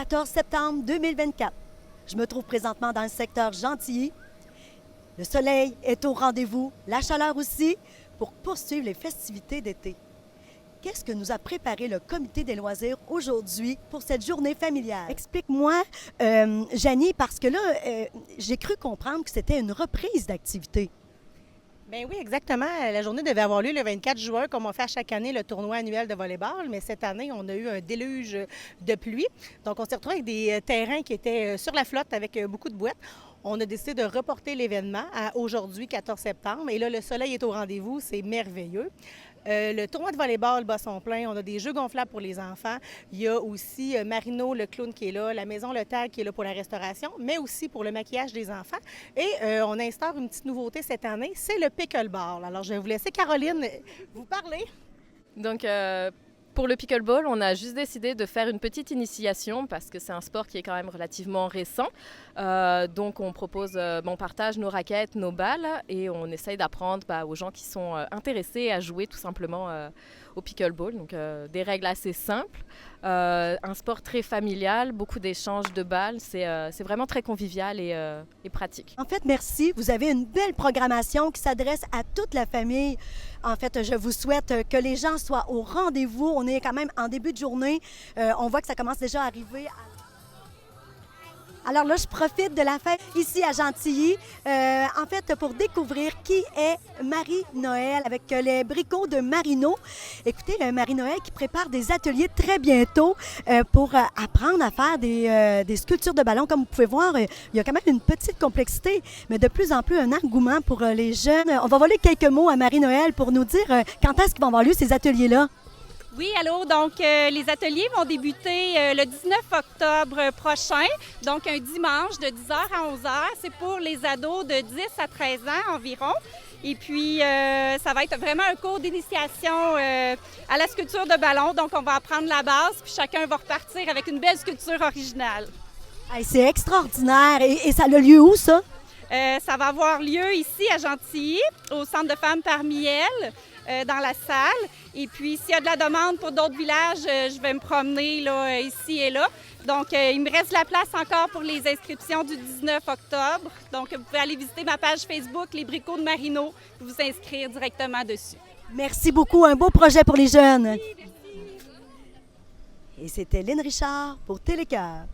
14 septembre 2024. Je me trouve présentement dans le secteur Gentilly. Le soleil est au rendez-vous, la chaleur aussi, pour poursuivre les festivités d'été. Qu'est-ce que nous a préparé le comité des loisirs aujourd'hui pour cette journée familiale? Explique-moi, Janie, parce que là, j'ai cru comprendre que c'était une reprise d'activité. Bien oui, exactement. La journée devait avoir lieu le 24 juin, comme on fait à chaque année le tournoi annuel de volleyball, mais cette année, on a eu un déluge de pluie. Donc, on s'est retrouvé avec des terrains qui étaient sur la flotte avec beaucoup de boîtes. On a décidé de reporter l'événement à aujourd'hui, 14 septembre. Et là, le soleil est au rendez-vous, c'est merveilleux. Le tournoi de volleyball bat son plein. On a des jeux gonflables pour les enfants. Il y a aussi Marino, le clown qui est là, la maison Le Tag qui est là pour la restauration, mais aussi pour le maquillage des enfants. Et on instaure une petite nouveauté cette année, c'est le pickleball. Alors, je vais vous laisser Caroline vous parler. Donc, pour le pickleball, on a juste décidé de faire une petite initiation parce que c'est un sport qui est quand même relativement récent. Donc, on propose, on partage nos raquettes, nos balles et on essaye d'apprendre aux gens qui sont intéressés à jouer tout simplement au pickleball. Donc, des règles assez simples, un sport très familial, beaucoup d'échanges de balles. C'est vraiment très convivial et pratique. En fait, merci. Vous avez une belle programmation qui s'adresse à toute la famille. En fait, je vous souhaite que les gens soient au rendez-vous. On est quand même en début de journée. On voit que ça commence déjà à arriver. Alors là, je profite de la fête ici à Gentilly, en fait, pour découvrir qui est Marie-Noël avec les bricots de Marino. Écoutez, Marie-Noël qui prépare des ateliers très bientôt pour apprendre à faire des sculptures de ballons. Comme vous pouvez voir, il y a quand même une petite complexité, mais de plus en plus un engouement pour les jeunes. On va voler quelques mots à Marie-Noël pour nous dire quand est-ce qu'ils vont avoir lieu ces ateliers-là. Oui, allô. Donc, les ateliers vont débuter le 19 octobre prochain, donc un dimanche de 10h à 11h. C'est pour les ados de 10 à 13 ans environ. Et puis, ça va être vraiment un cours d'initiation à la sculpture de ballon. Donc, on va apprendre la base, puis chacun va repartir avec une belle sculpture originale. Hey, c'est extraordinaire. Et ça a lieu où, ça? Ça va avoir lieu ici à Gentilly, au Centre de femmes parmi elles. Dans la salle. Et puis, s'il y a de la demande pour d'autres villages, je vais me promener là, ici et là. Donc, il me reste la place encore pour les inscriptions du 19 octobre. Donc, vous pouvez aller visiter ma page Facebook, Les Bricots de Marino, et vous inscrire directement dessus. Merci beaucoup. Un beau projet pour les jeunes. Et c'était Lynn Richard pour Télécœur.